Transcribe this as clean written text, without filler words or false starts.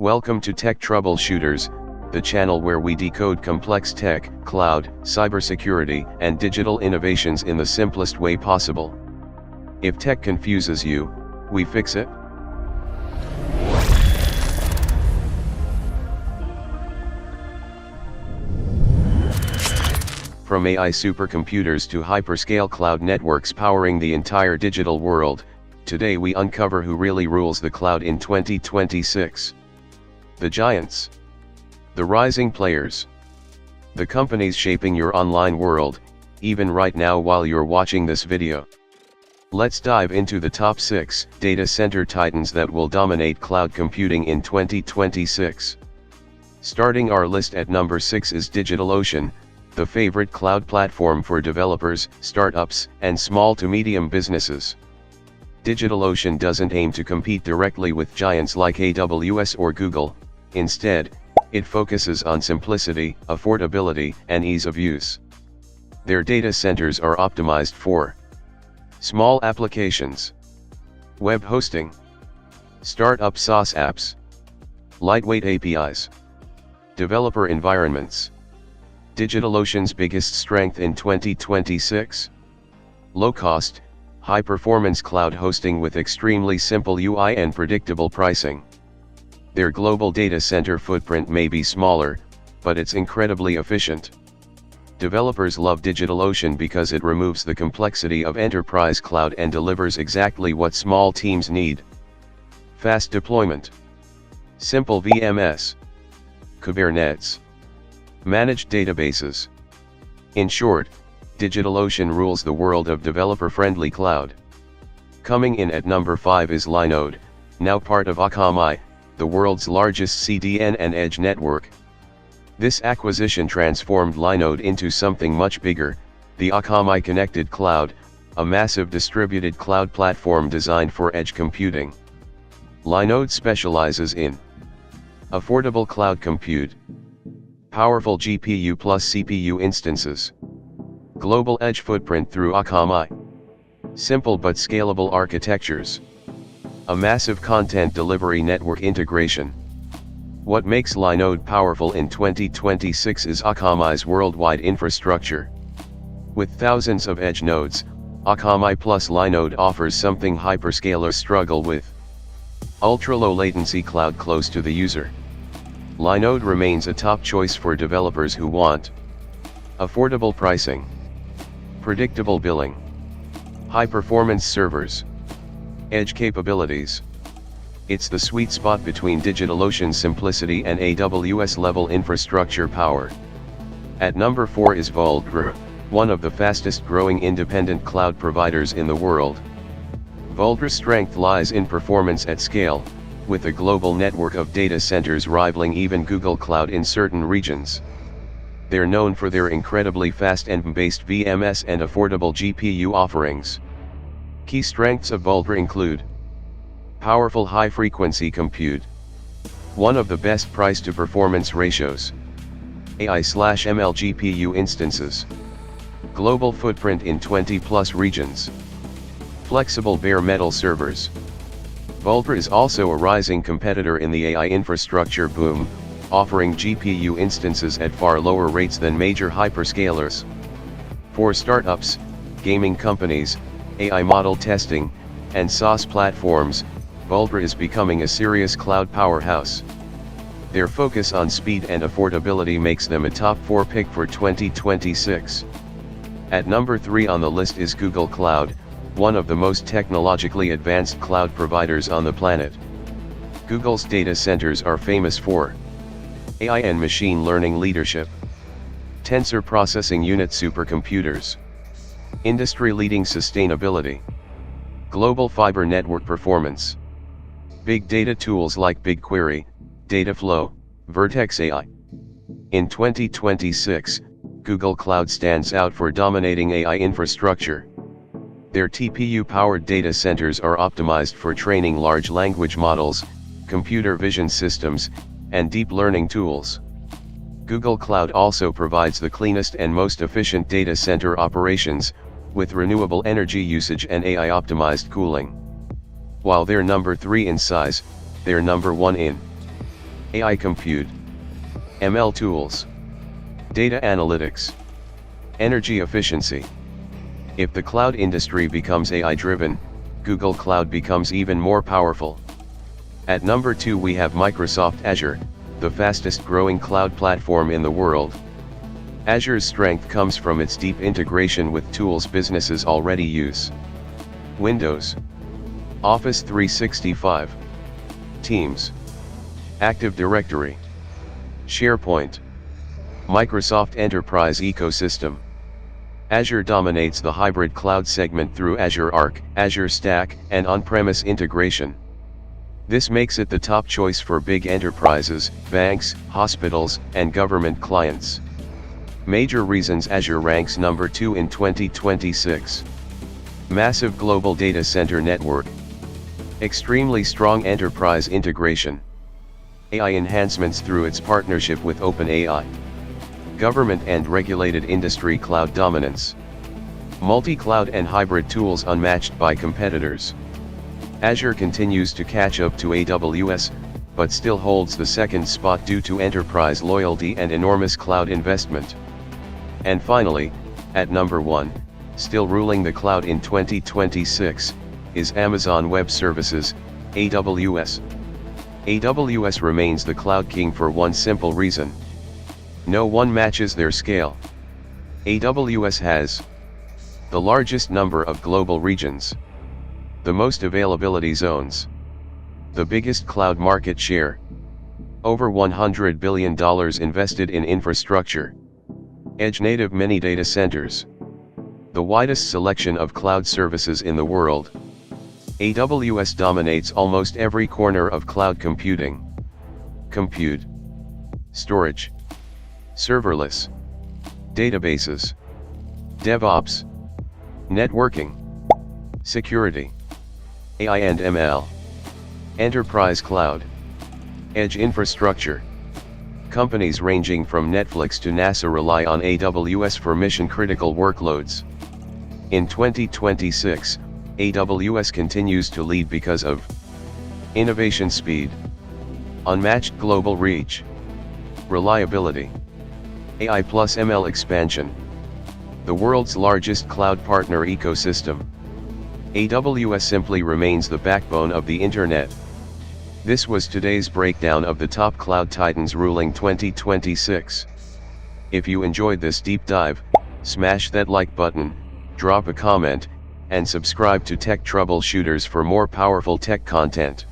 Welcome to Tech Troubleshooters, the channel where we decode complex tech, cloud, cybersecurity, and digital innovations in the simplest way possible. If tech confuses you, we fix it. From AI supercomputers to hyperscale cloud networks powering the entire digital world, today we uncover who really rules the cloud in 2026. The giants. The rising players. The companies shaping your online world, even right now while you're watching this video. Let's dive into the top 6 data center titans that will dominate cloud computing in 2026. Starting our list at number 6 is DigitalOcean, the favorite cloud platform for developers, startups, and small to medium businesses. DigitalOcean doesn't aim to compete directly with giants like AWS or Google. Instead, it focuses on simplicity, affordability, and ease of use. Their data centers are optimized for small applications, web hosting, startup SaaS apps, lightweight APIs, developer environments. DigitalOcean's biggest strength in 2026? Low-cost, high-performance cloud hosting with extremely simple UI and predictable pricing. Their global data center footprint may be smaller, but it's incredibly efficient. Developers love DigitalOcean because it removes the complexity of enterprise cloud and delivers exactly what small teams need. Fast deployment. Simple VMS. Kubernetes. Managed databases. In short, DigitalOcean rules the world of developer-friendly cloud. Coming in at number 5 is Linode, now part of Akamai, the world's largest CDN and edge network. This acquisition transformed Linode into something much bigger, the Akamai Connected Cloud, a massive distributed cloud platform designed for edge computing. Linode specializes in affordable cloud compute, powerful GPU plus CPU instances, global edge footprint through Akamai, simple but scalable architectures, a massive content delivery network integration. What makes Linode powerful in 2026 is Akamai's worldwide infrastructure. With thousands of edge nodes, Akamai plus Linode offers something hyperscalers struggle with: ultra-low latency cloud close to the user. Linode remains a top choice for developers who want affordable pricing, predictable billing, high-performance servers, edge capabilities. It's the sweet spot between DigitalOcean's simplicity and AWS-level infrastructure power. At number 4 is Vultr, one of the fastest-growing independent cloud providers in the world. Vultr's strength lies in performance at scale, with a global network of data centers rivaling even Google Cloud in certain regions. They're known for their incredibly fast NVMe-based VMS and affordable GPU offerings. Key strengths of Vultr include powerful high-frequency compute, one of the best price-to-performance ratios, AI/ML GPU instances, global footprint in 20+ regions, flexible bare metal servers. Vultr is also a rising competitor in the AI infrastructure boom, offering GPU instances at far lower rates than major hyperscalers. For startups, gaming companies, AI model testing, and SaaS platforms, Vultr is becoming a serious cloud powerhouse. Their focus on speed and affordability makes them a top 4 pick for 2026. At number 3 on the list is Google Cloud, one of the most technologically advanced cloud providers on the planet. Google's data centers are famous for AI and machine learning leadership, tensor processing unit supercomputers, industry-leading sustainability, global fiber network performance, big data tools like BigQuery, Dataflow, Vertex AI. In 2026, Google Cloud stands out for dominating AI infrastructure. Their TPU-powered data centers are optimized for training large language models, computer vision systems, and deep learning tools. Google Cloud also provides the cleanest and most efficient data center operations, with renewable energy usage and AI-optimized cooling. While they're number 3 in size, they're number 1 in AI compute, ML tools, data analytics, energy efficiency. If the cloud industry becomes AI-driven, Google Cloud becomes even more powerful. At number 2 we have Microsoft Azure, the fastest growing cloud platform in the world. Azure's strength comes from its deep integration with tools businesses already use. Windows, Office 365, Teams, Active Directory, SharePoint, Microsoft Enterprise Ecosystem. Azure dominates the hybrid cloud segment through Azure Arc, Azure Stack, and on-premise integration. This makes it the top choice for big enterprises, banks, hospitals, and government clients. Major reasons Azure ranks number 2 in 2026. Massive global data center network. Extremely strong enterprise integration. AI enhancements through its partnership with OpenAI. Government and regulated industry cloud dominance. Multi-cloud and hybrid tools unmatched by competitors. Azure continues to catch up to AWS, but still holds the second spot due to enterprise loyalty and enormous cloud investment. And finally, at number 1, still ruling the cloud in 2026, is Amazon Web Services, AWS. AWS remains the cloud king for one simple reason. No one matches their scale. AWS has the largest number of global regions, the most availability zones, the biggest cloud market share, over $100 billion invested in infrastructure, edge-native mini data centers, the widest selection of cloud services in the world. AWS dominates almost every corner of cloud computing. Compute, storage, serverless, databases, DevOps, networking, security, AI and ML, enterprise cloud, edge infrastructure. Companies ranging from Netflix to NASA rely on AWS for mission-critical workloads. In 2026, AWS continues to lead because of innovation speed, unmatched global reach, reliability, AI plus ML expansion, the world's largest cloud partner ecosystem. AWS simply remains the backbone of the internet. This was today's breakdown of the top cloud titans ruling 2026. If you enjoyed this deep dive, smash that like button, drop a comment, and subscribe to Tech Troubleshooters for more powerful tech content.